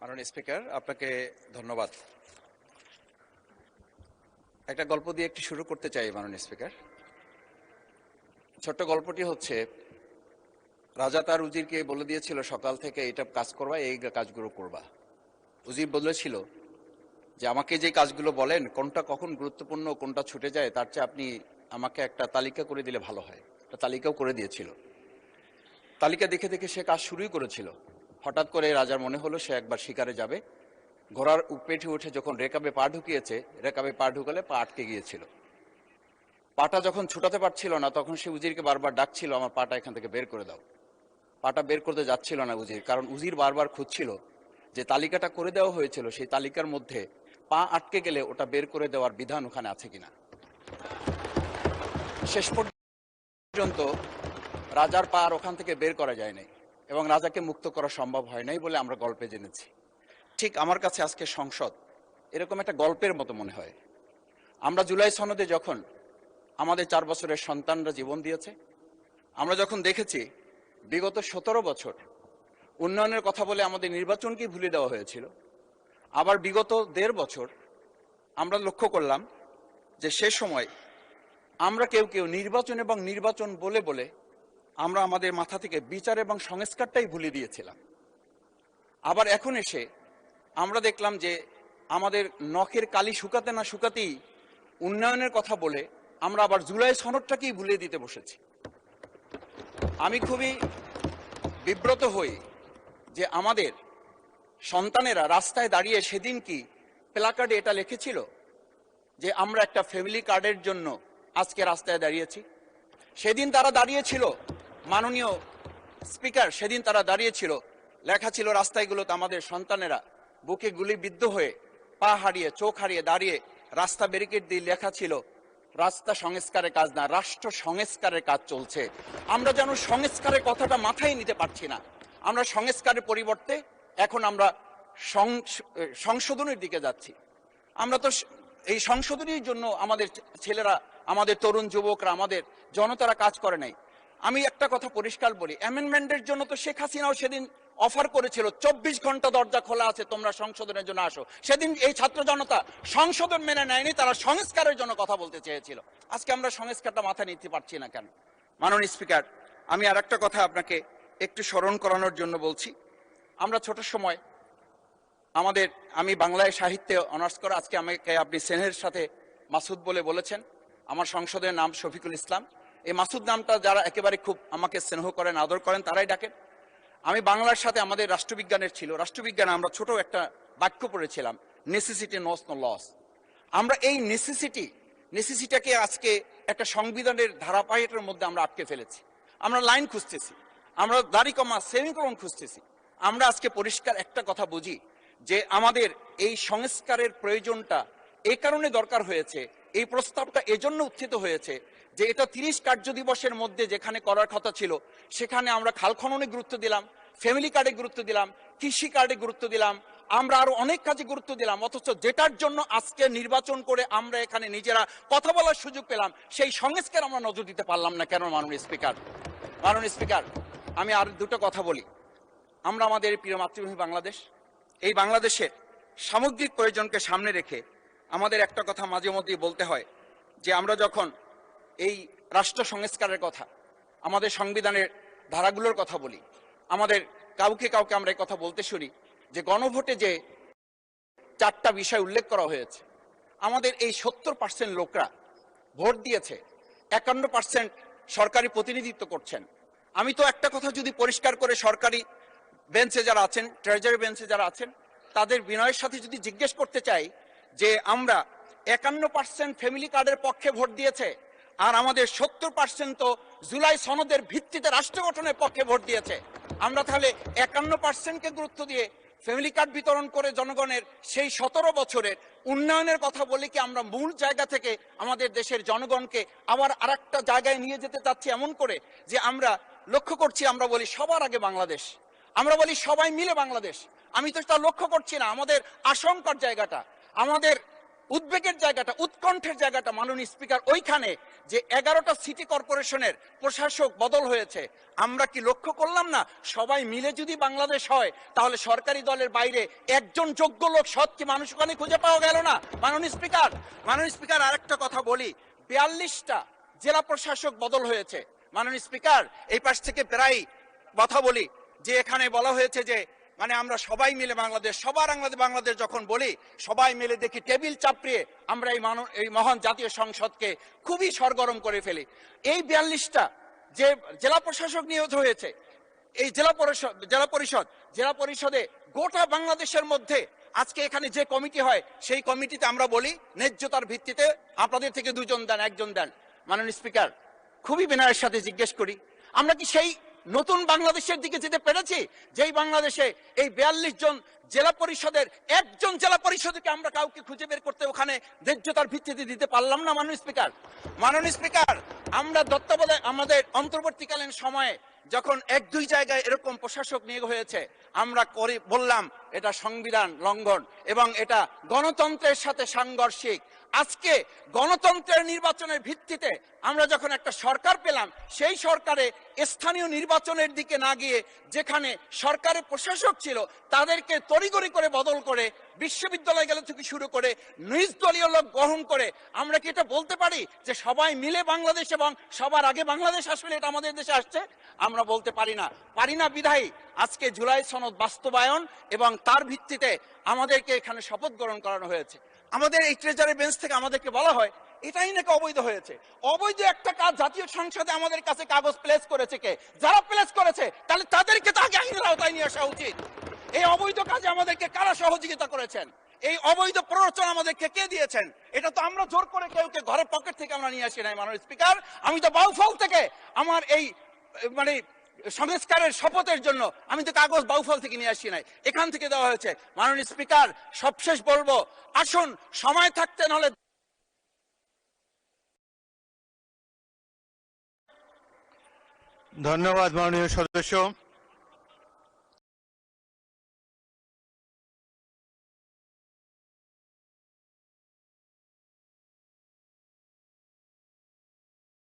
মাননীয় স্পিকার, আপনাকে ধন্যবাদ। একটা গল্প দিয়ে একটু শুরু করতে চাই মাননীয় স্পিকার। ছোট্ট গল্পটি হচ্ছে, রাজা তার উজিরকে বলে দিয়েছিল সকাল থেকে এটা কাজ করবা, এই কাজগুলো করবা। উজির বলেছিল যে আমাকে যে কাজগুলো বলেন কোনটা কখন গুরুত্বপূর্ণ কোনটা ছুটে যায় তার চেয়ে আপনি আমাকে একটা তালিকা করে দিলে ভালো হয়। একটা তালিকাও করে দিয়েছিল। তালিকা দেখে দেখে সে কাজ শুরুই করেছিল। হঠাৎ করে রাজার মনে হলো সে একবার শিকারে যাবে। ঘোড়ার পেটে উঠে যখন রেকাবে পা ঢুকিয়েছে, রেকাবে পা ঢুকালে পা আটকে গিয়েছিল। পাটা যখন ছুটাতে পারছিল না তখন সে উজিরকে বারবার ডাকছিল, আমার পাটা এখান থেকে বের করে দাও। পাটা বের করতে যাচ্ছিল না উজির, কারণ উজির বারবার খুঁজছিল যে তালিকাটা করে দেওয়া হয়েছিল সেই তালিকার মধ্যে পা আটকে গেলে ওটা বের করে দেওয়ার বিধান ওখানে আছে কিনা। শেষ পর্যন্ত রাজার পা আর ওখান থেকে বের করা যায় নাই এবং রাজাকে মুক্ত করা সম্ভব হয় নাই বলে আমরা গল্পে জেনেছি। ঠিক আমার কাছে আজকে সংসদ এরকম একটা গল্পের মতো মনে হয়। আমরা জুলাই সনদে যখন আমাদের 4 বছরের সন্তানরা জীবন দিয়েছে, আমরা যখন দেখেছি বিগত 17 বছর উন্নয়নের কথা বলে আমাদের নির্বাচনকেই ভুলে দেওয়া হয়েছিল, আবার বিগত 1.5 বছর আমরা লক্ষ্য করলাম যে সে সময় আমরা কেউ কেউ নির্বাচন এবং নির্বাচন বলে বলে আমরা আমাদের মাথা থেকে বিচার এবং সংস্কারটাই ভুলে দিয়েছিলাম। আবার এখন এসে আমরা দেখলাম যে আমাদের নখের কালি শুকাতে না শুকাতেই উন্নয়নের কথা বলে আমরা আবার জুলাই সনদটাকেই ভুলে দিতে বসেছি। আমি খুবই বিব্রত হই যে আমাদের সন্তানেরা রাস্তায় দাঁড়িয়ে সেদিন কি প্ল্যাকার্ডে এটা লিখেছিল যে আমরা একটা ফ্যামিলি কার্ডের জন্য আজকে রাস্তায় দাঁড়িয়েছি। সেদিন তারা দাঁড়িয়েছিল, মাননীয় স্পিকার, সেদিন তারা দাঁড়িয়েছিল, লেখা ছিল রাস্তাগুলোতে আমাদের সন্তানেরা বুকে গুলিবিদ্ধ হয়ে পা হারিয়ে চোখ হারিয়ে দাঁড়িয়ে রাস্তা ব্যারিকেড দিয়ে লেখা ছিল রাস্তা সংস্কারের কাজ না, রাষ্ট্র সংস্কারের কাজ চলছে। আমরা যেন সংস্কারের কথাটা মাথায় নিতে পারছি না। আমরা সংস্কারের পরিবর্তে এখন আমরা সংশোধনের দিকে যাচ্ছি। আমরা তো এই সংশোধনের জন্য আমাদের ছেলেরা, আমাদের তরুণ যুবকরা, আমাদের জনতারা কাজ করে নাই। আমি একটা কথা পরিষ্কার বলি, অ্যামেন্ডমেন্টের জন্য তো শেখ হাসিনাও সেদিন অফার করেছিল 24 ঘন্টা দরজা খোলা আছে, তোমরা সংশোধনের জন্য আসো। সেদিন এই ছাত্র জনতা সংশোধন মেনে নেয়নি, তারা সংস্কারের জন্য কথা বলতে চেয়েছিল। আজকে আমরা সংস্কারটা মাথায় নিতে পারছি না কেন? মাননীয় স্পিকার, আমি আর একটা কথা আপনাকে একটু স্মরণ করানোর জন্য বলছি। আমরা ছোট সময় আমি বাংলায় সাহিত্যে অনার্স করে, আজকে আমাকে আপনি স্নেহের সাথে মাসুদ বলে বলেছেন। আমার সংসদের নাম শফিকুল ইসলাম। এই মাসুদ নামটা যারা একেবারে খুব আমাকে স্নেহ করেন, আদর করেন, তারাই ডাকেন। আমি বাংলার সাথে আমাদের রাষ্ট্রবিজ্ঞানের ছিল, রাষ্ট্রবিজ্ঞানে আমরা ছোট একটা বাক্য পড়েছিলাম, নেসেসিটি নোস নো লস। আমরা এই নেসেসিটিটাকে আজকে একটা সংবিধানের ধারাবাহিকের মধ্যে আমরা আটকে ফেলেছি। আমরা লাইন খুঁজতেছি, আমরা দাড়ি কমা সেমিকোলন খুঁজতেছি। আমরা আজকে পরিষ্কার একটা কথা বুঝি যে আমাদের এই সংস্কারের প্রয়োজনটা এই কারণে দরকার হয়েছে, এই প্রস্তাবটা এজন্য উত্থিত হয়েছে যে এটা 30 কার্য দিবসের মধ্যে যেখানে করার কথা ছিল সেখানে আমরা খাল খননে গুরুত্ব দিলাম, ফ্যামিলি কার্ডে গুরুত্ব দিলাম, কৃষি কার্ডে গুরুত্ব দিলাম, আমরা আরো অনেক কাজে গুরুত্ব দিলাম। অথচ যেটার জন্য আজকে নির্বাচন করে আমরা এখানে নিজেরা কথা বলার সুযোগ পেলাম, সেই সংস্কার আমরা নজর দিতে পারলাম না কেন? মাননীয় স্পিকার, আমি আর দুটো কথা বলি। আমরা আমাদের প্রিয় মাতৃভূমি বাংলাদেশ, এই বাংলাদেশের সামগ্রিক প্রয়োজনকে সামনে রেখে আমাদের একটা কথা মাঝে মধ্যেই বলতে হয় যে আমরা যখন এই রাষ্ট্র সংস্কারের কথা, আমাদের সংবিধানের ধারাগুলোর কথা বলি, আমাদের কাউকে আমরা এই কথা বলতে শুনি যে গণভোটে যে 4টা বিষয় উল্লেখ করা হয়েছে, আমাদের এই 70% লোকরা ভোট দিয়েছে, 51% সরকারি প্রতিনিধিত্ব করছেন। আমি তো একটা কথা যদি পরিষ্কার করে সরকারি বেঞ্চে যারা আছেন, ট্রেজারি বেঞ্চে যারা আছেন, তাদের বিনয়ের সাথে যদি জিজ্ঞেস করতে চাই যে আমরা 51% ফ্যামিলি কার্ডের পক্ষে ভোট দিয়েছে আর আমাদের 70% তো জুলাই সনদের ভিত্তিতে রাষ্ট্র গঠনের পক্ষে ভোট দিয়েছে, আমরা তাহলে 51%কে গুরুত্ব দিয়ে ফ্যামিলি কার্ড বিতরণ করে জনগণের সেই 17 বছরের উন্নয়নের কথা বলে কি আমরা মূল জায়গা থেকে আমাদের দেশের জনগণকে আবার আরেকটা জায়গায় নিয়ে যেতে চাচ্ছি? এমন করে যে আমরা লক্ষ্য করছি, আমরা বলি সবার আগে বাংলাদেশ, আমরা বলি সবাই মিলে বাংলাদেশ। আমি তো তা লক্ষ্য করছি না। আমাদের আশঙ্কার জায়গাটা, আমাদের উদ্বেগের জায়গাটা, উৎকণ্ঠের জায়গাটা মাননীয় স্পিকার ওইখানে যে 11টা সিটি কর্পোরেশনের প্রশাসক বদল হয়েছে। আমরা কি লক্ষ্য করলাম না সবাই মিলে যদি বাংলাদেশ হয় তাহলে সরকারি দলের বাইরে একজন যোগ্য লোক সৎ কি মানুষ ওখানে খুঁজে পাওয়া গেল না? মাননীয় স্পিকার আরেকটা কথা বলি, 42টা জেলা প্রশাসক বদল হয়েছে। মাননীয় স্পিকার এই পাশ থেকে প্রায় কথা বলি যে এখানে বলা হয়েছে যে মানে আমরা সবাই মিলে বাংলাদেশ, সবার বাংলাদেশ যখন বলি সবাই মিলে দেখি টেবিল চাপড়িয়ে আমরা এই মহান জাতীয় সংসদকে খুবই সরগরম করে ফেলি। এই 42টা যে জেলা প্রশাসক নিয়োগ হয়েছে, এই জেলা পরিষদে গোটা বাংলাদেশের মধ্যে আজকে এখানে যে কমিটি হয় সেই কমিটিতে আমরা বলি ন্যায্যতার ভিত্তিতে আপনাদের থেকে 2 জন দেন, 1 জন দেন। মাননীয় স্পিকার, খুবই বিনয়ের সাথে জিজ্ঞেস করি, আমরা কি সেই নতুন বাংলাদেশের দিকে যেতে পেরেছি যেই বাংলাদেশে এই 42 জন জেলা পরিষদের একজন জেলা পরিষদকে আমরা কাউকে খুঁজে বের করতে ওখানে ন্যায্যতার ভিত্তিতে দিতে পারলাম না? মাননীয় স্পিকার, আমরা তত্ত্বাবধায়ক আমাদের অন্তর্বর্তীকালীন সময়ে যখন 1-2 জায়গায় এরকম প্রশাসক নিয়োগ হয়েছে আমরা বললাম এটা সংবিধান লঙ্ঘন এবং এটা গণতন্ত্রের সাথে সাংঘর্ষিক। আজকে গণতন্ত্রের নির্বাচনের ভিত্তিতে আমরা যখন একটা সরকার পেলাম, সেই সরকারে স্থানীয় নির্বাচনের দিকে না গিয়ে যেখানে সরকারের প্রশাসক ছিল তাদেরকে তড়িঘড়ি করে বদল করে বিশ্ববিদ্যালয় গেলে থেকে শুরু করে নিজ দলীয় লোক গ্রহণ করে আমরা কি এটা বলতে পারি যে সবাই মিলে বাংলাদেশ এবং সবার আগে বাংলাদেশ আসলে এটা আমাদের দেশে আসছে? আমরা বলতে পারি না বিধায়ী আজকে জুলাই সনদ বাস্তবায়ন এবং তার ভিত্তিতে আমাদেরকে এখানে শপথ গ্রহণ করানো হয়েছে। আমাদের এই ট্রেজারি বেঞ্চ থেকে আমাদেরকে বলা হয় এটাই নাকি অবৈধ হয়েছে। অবৈধ একটা কাজ জাতীয় সংসদে আমাদের কাছে কাগজ প্লেস করেছে কে? যারা প্লেস করেছে তাহলে তাদেরকে তো আগে আইনের আওতায় নিয়ে আসা উচিত। এই অবৈধ কাজে আমাদেরকে কারা সহযোগিতা করেছেন? এই অবৈধ প্ররোচনা আমাদেরকে কে দিয়েছেন? এটা তো আমরা জোর করে কেউকে ঘরের পকেট থেকে আমরা নিয়ে আসি নাই। মাননীয় স্পিকার, আমি তো বাউফল থেকে আমার এই মানে সংস্কারের শপথের জন্য আমি তো কাগজ বাউফল থেকে নিয়ে আসি নাই, এখান থেকে দেওয়া হয়েছে। মাননীয় স্পিকার, সবশেষ বলবো, আসুন সময় থাকতে নাহলে। ধন্যবাদ মাননীয় সদস্য।